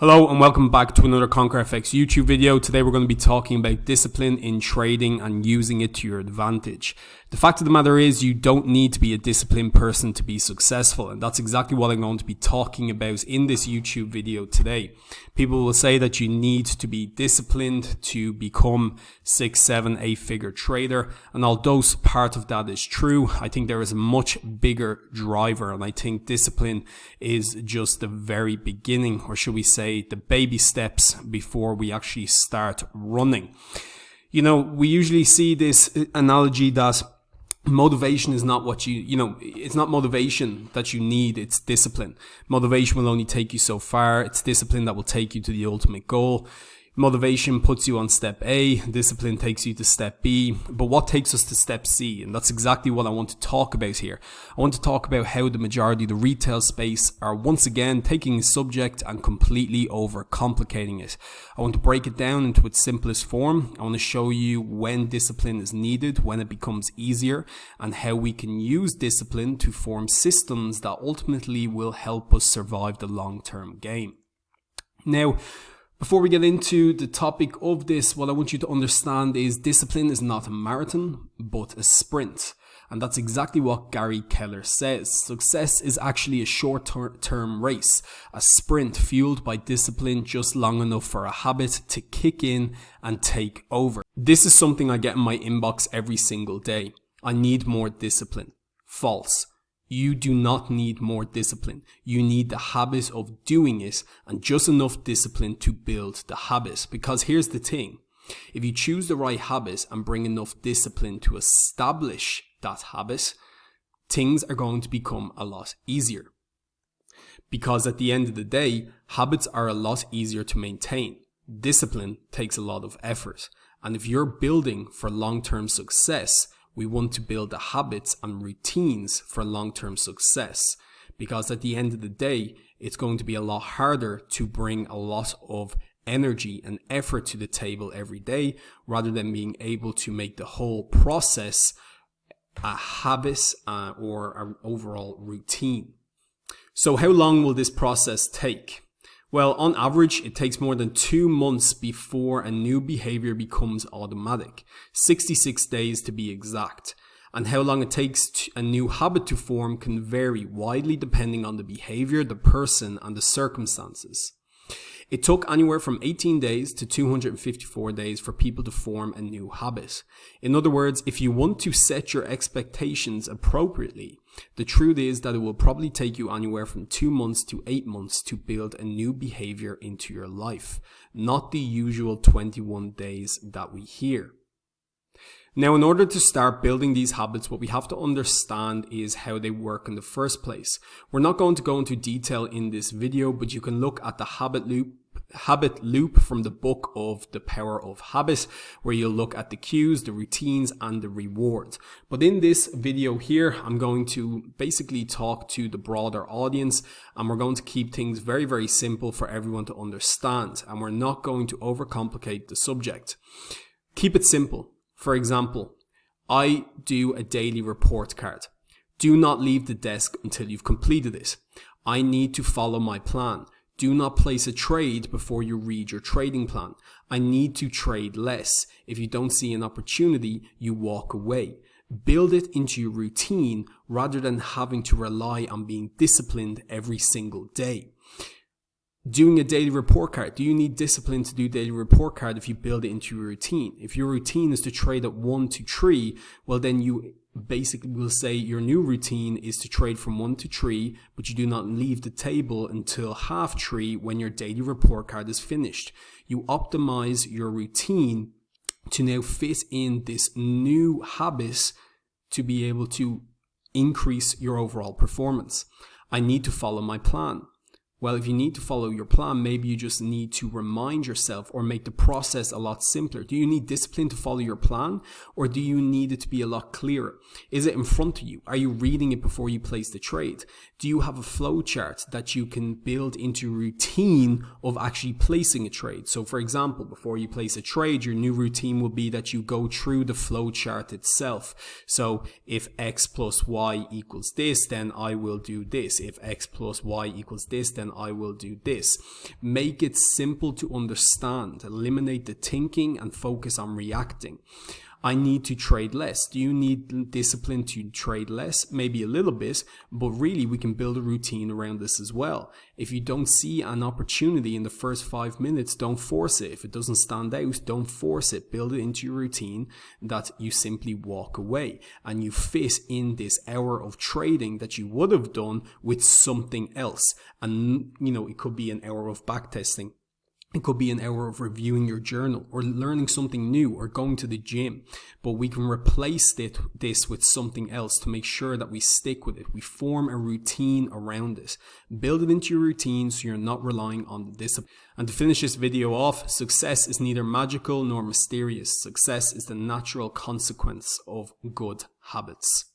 Hello and welcome back to another Conquer FX YouTube video. Today we're going to be talking about discipline in trading and using it to your advantage. The fact of the matter is you don't need to be a disciplined person to be successful, and that's exactly what I'm going to be talking about in this YouTube video today. People will say that you need to be disciplined to become 6, 7, 8 figure trader, and although part of that is true, I think there is a much bigger driver, and I think discipline is just the very beginning, or should we say the baby steps before we actually start running. You know, we usually see this analogy that motivation is not what it's not motivation that you need, it's discipline. Motivation will only take you so far. It's discipline that will take you to the ultimate goal. Motivation puts you on step A, discipline takes you to step B, but what takes us to step C? And that's exactly what I want to talk about here. I want to talk about how the majority of the retail space are once again taking a subject and completely overcomplicating it. I want to break it down into its simplest form. I want to show you when discipline is needed, when it becomes easier, and how we can use discipline to form systems that ultimately will help us survive the long-term game. Now, before we get into the topic of this, what I want you to understand is discipline is not a marathon, but a sprint. And that's exactly what Gary Keller says. Success is actually a short-term race, a sprint fueled by discipline just long enough for a habit to kick in and take over. This is something I get in my inbox every single day. I need more discipline. False. You do not need more discipline. You need the habit of doing it and just enough discipline to build the habit. Because here's the thing. If you choose the right habit and bring enough discipline to establish that habit, things are going to become a lot easier. Because at the end of the day, habits are a lot easier to maintain. Discipline takes a lot of effort. And if you're building for long-term success, we want to build the habits and routines for long-term success, because at the end of the day, it's going to be a lot harder to bring a lot of energy and effort to the table every day, rather than being able to make the whole process a habit or an overall routine. So how long will this process take? Well, on average, it takes more than 2 months before a new behavior becomes automatic. 66 days to be exact. And how long it takes a new habit to form can vary widely depending on the behavior, the person, and the circumstances. It took anywhere from 18 days to 254 days for people to form a new habit. In other words, if you want to set your expectations appropriately, the truth is that it will probably take you anywhere from 2 months to 8 months to build a new behavior into your life, not the usual 21 days that we hear. Now, in order to start building these habits, what we have to understand is how they work in the first place. We're not going to go into detail in this video, but you can look at the Hobbit Loop from the book of The Power of Habit, where you'll look at the cues, the routines, and the rewards. But in this video here, I'm going to basically talk to the broader audience, and we're going to keep things very, very simple for everyone to understand, and we're not going to overcomplicate the subject. Keep it simple. For example, I do a daily report card. Do not leave the desk until you've completed it. I need to follow my plan. Do not place a trade before you read your trading plan. I need to trade less. If you don't see an opportunity, you walk away. Build it into your routine rather than having to rely on being disciplined every single day. Doing a daily report card. Do you need discipline to do daily report card if you build it into your routine? If your routine is to trade at 1 to 3, well then you basically will say your new routine is to trade from 1 to 3, but you do not leave the table until 2:30 when your daily report card is finished. You optimize your routine to now fit in this new habit to be able to increase your overall performance. I need to follow my plan. Well, if you need to follow your plan, maybe you just need to remind yourself or make the process a lot simpler. Do you need discipline to follow your plan, or do you need it to be a lot clearer? Is it in front of you? Are you reading it before you place the trade? Do you have a flow chart that you can build into a routine of actually placing a trade? So for example, before you place a trade, your new routine will be that you go through the flow chart itself. So if X plus Y equals this, then I will do this. If X plus Y equals this, then then I will do this. Make it simple to understand. Eliminate the thinking and focus on reacting. I need to trade less. Do you need discipline to trade less? Maybe a little bit, but really we can build a routine around this as well. If you don't see an opportunity in the first 5 minutes, don't force it. If it doesn't stand out, don't force it. Build it into your routine that you simply walk away and you fit in this hour of trading that you would have done with something else. And, it could be an hour of backtesting. It could be an hour of reviewing your journal or learning something new or going to the gym. But we can replace this with something else to make sure that we stick with it. We form a routine around it. Build it into your routine so you're not relying on the discipline. And to finish this video off, success is neither magical nor mysterious. Success is the natural consequence of good habits.